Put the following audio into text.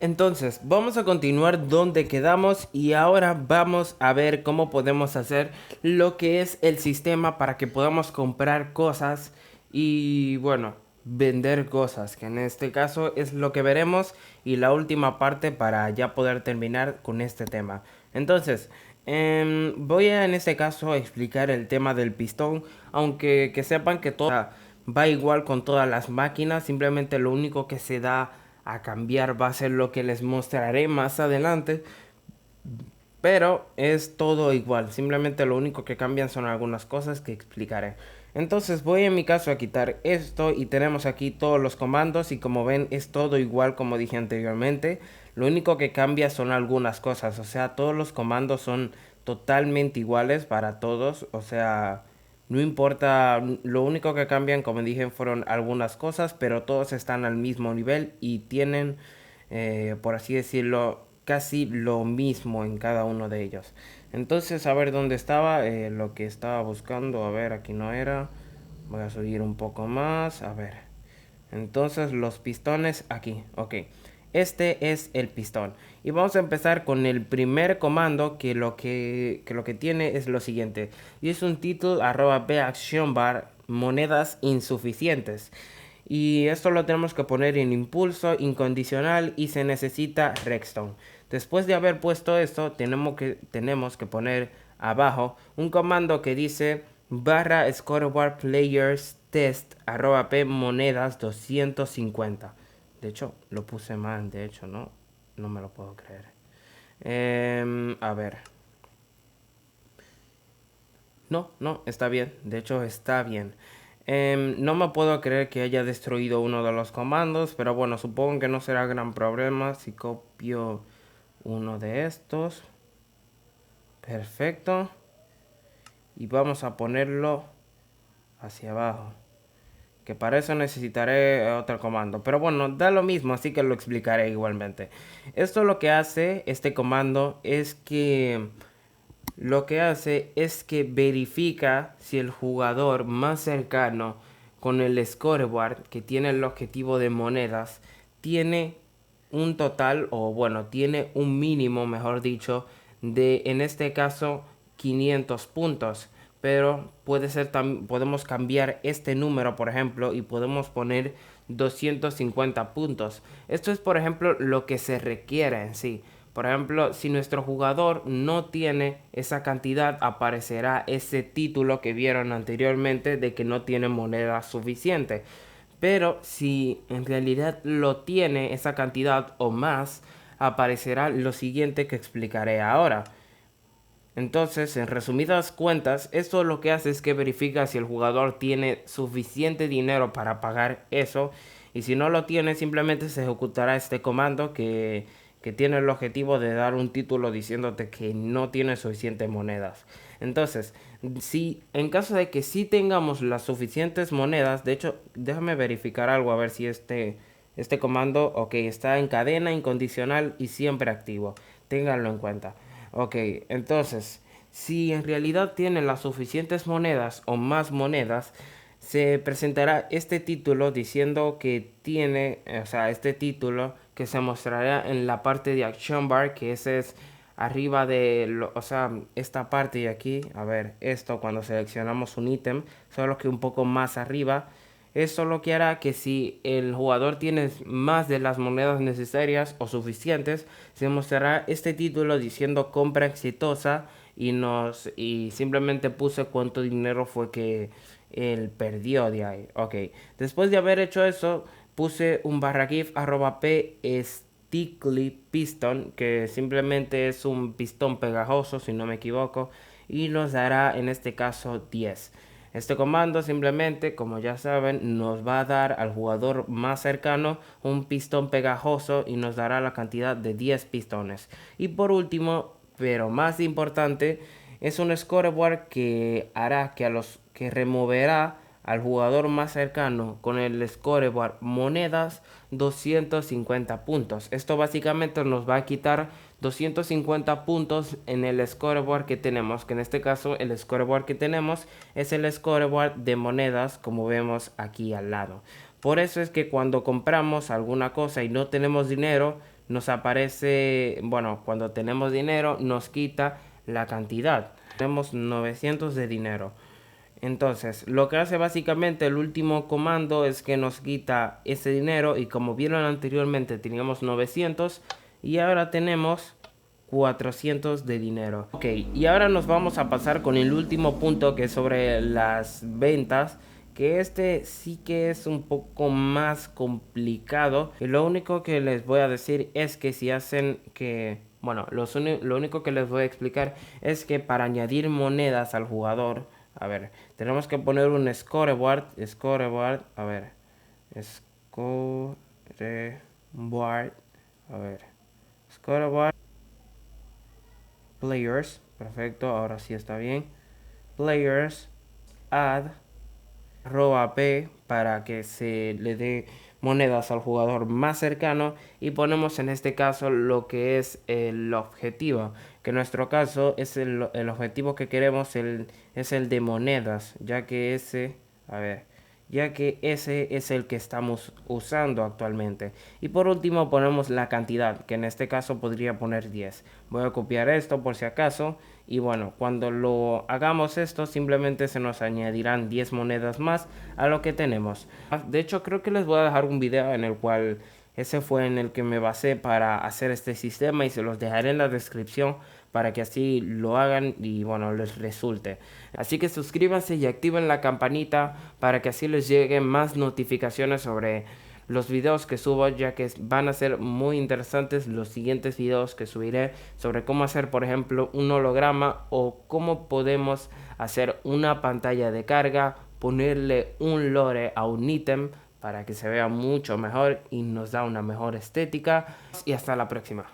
Entonces, vamos a continuar donde quedamos y ahora vamos a ver cómo podemos hacer lo que es el sistema para que podamos comprar cosas y bueno, vender cosas, que en este caso es lo que veremos y la última parte para ya poder terminar con este tema. Entonces, voy a en este caso explicar el tema del pistón, aunque que sepan que todo va igual con todas las máquinas, simplemente lo único que se da a cambiar va a ser lo que les mostraré más adelante, pero es todo igual, simplemente lo único que cambian son algunas cosas que explicaré. Entonces voy en mi caso a quitar esto y tenemos aquí todos los comandos y como ven es todo igual como dije anteriormente. Lo único que cambia son algunas cosas, o sea, todos los comandos son totalmente iguales para todos, o sea, no importa, lo único que cambian como dije fueron algunas cosas, pero todos están al mismo nivel y tienen, por así decirlo, casi lo mismo en cada uno de ellos. Entonces, a ver dónde estaba, lo que estaba buscando, a ver, aquí no era. Voy a subir un poco más, a ver. Entonces, los pistones aquí, ok. Este es el pistón. Y vamos a empezar con el primer comando que lo que tiene es lo siguiente. Y es un título arroba b action bar monedas insuficientes. Y esto lo tenemos que poner en impulso incondicional y se necesita redstone. Después de haber puesto esto, tenemos que poner abajo un comando que dice barra scoreboard players test arroba p monedas 250. De hecho, lo puse mal, de hecho, ¿no? No me lo puedo creer. A ver. No, no, está bien. De hecho, está bien. No me puedo creer que haya destruido uno de los comandos, pero bueno, supongo que no será gran problema si copio uno de estos. Perfecto. Y vamos a ponerlo hacia abajo. Que para eso necesitaré otro comando. Pero bueno, da lo mismo, así que lo explicaré igualmente. Esto lo que hace este comando es que verifica si el jugador más cercano con el scoreboard que tiene el objetivo de monedas tiene un total o bueno, tiene un mínimo, mejor dicho, de en este caso 500 puntos. Pero podemos cambiar este número, por ejemplo, y podemos poner 250 puntos. Esto es, por ejemplo, lo que se requiere en sí. Por ejemplo, si nuestro jugador no tiene esa cantidad, aparecerá ese título que vieron anteriormente de que no tiene moneda suficiente. Pero si en realidad lo tiene esa cantidad o más, aparecerá lo siguiente que explicaré ahora. Entonces, en resumidas cuentas, esto lo que hace es que verifica si el jugador tiene suficiente dinero para pagar eso. Y si no lo tiene, simplemente se ejecutará este comando que tiene el objetivo de dar un título diciéndote que no tiene suficientes monedas. Entonces, si en caso de que sí tengamos las suficientes monedas, de hecho, déjame verificar algo a ver si este comando, ok, está en cadena incondicional y siempre activo. Ténganlo en cuenta. Ok, entonces, si en realidad tiene las suficientes monedas o más monedas, se presentará este título diciendo que tiene, o sea, este título que se mostrará en la parte de Action Bar, que ese es arriba o sea, esta parte de aquí, a ver, esto cuando seleccionamos un ítem, solo que un poco más arriba. Esto lo que hará que si el jugador tiene más de las monedas necesarias o suficientes, se mostrará este título diciendo compra exitosa y simplemente puse cuánto dinero fue que él perdió de ahí. Ok, después de haber hecho eso, puse un barra gif arroba p stickly piston, que simplemente es un pistón pegajoso si no me equivoco, y nos dará en este caso 10. Este comando simplemente, como ya saben, nos va a dar al jugador más cercano un pistón pegajoso y nos dará la cantidad de 10 pistones. Y por último, pero más importante, es un scoreboard que hará que a los que removerá al jugador más cercano con el scoreboard monedas 250 puntos. Esto básicamente nos va a quitar 250 puntos en el scoreboard que tenemos, que en este caso el scoreboard que tenemos es el scoreboard de monedas como vemos aquí al lado. Por eso es que cuando compramos alguna cosa y no tenemos dinero, nos aparece, bueno, cuando tenemos dinero nos quita la cantidad. Tenemos 900 de dinero. Entonces, lo que hace básicamente el último comando es que nos quita ese dinero y como vieron anteriormente teníamos 900 y ahora tenemos 400 de dinero. Ok, y ahora nos vamos a pasar con el último punto, que es sobre las ventas, que este sí que es un poco más complicado. Y lo único que les voy a decir es que si hacen que... Bueno, lo único que les voy a explicar es que para añadir monedas al jugador, a ver, tenemos que poner un scoreboard, a ver, scoreboard, a ver, scoreboard, players, perfecto, ahora sí está bien, players, add, @p para que se le dé monedas al jugador más cercano y ponemos en este caso lo que es el objetivo, que en nuestro caso es el objetivo que queremos es el de monedas, ya que ese, a ver, ya que ese es el que estamos usando actualmente. Y por último ponemos la cantidad, que en este caso podría poner 10. Voy a copiar esto por si acaso. Y bueno, cuando lo hagamos esto, simplemente se nos añadirán 10 monedas más a lo que tenemos. De hecho, creo que les voy a dejar un video en el cual ese fue en el que me basé para hacer este sistema y se los dejaré en la descripción para que así lo hagan y bueno, les resulte. Así que suscríbanse y activen la campanita para que así les lleguen más notificaciones sobre los videos que subo, ya que van a ser muy interesantes los siguientes videos que subiré sobre cómo hacer, por ejemplo, un holograma o cómo podemos hacer una pantalla de carga, ponerle un lore a un ítem para que se vea mucho mejor y nos da una mejor estética. Y hasta la próxima.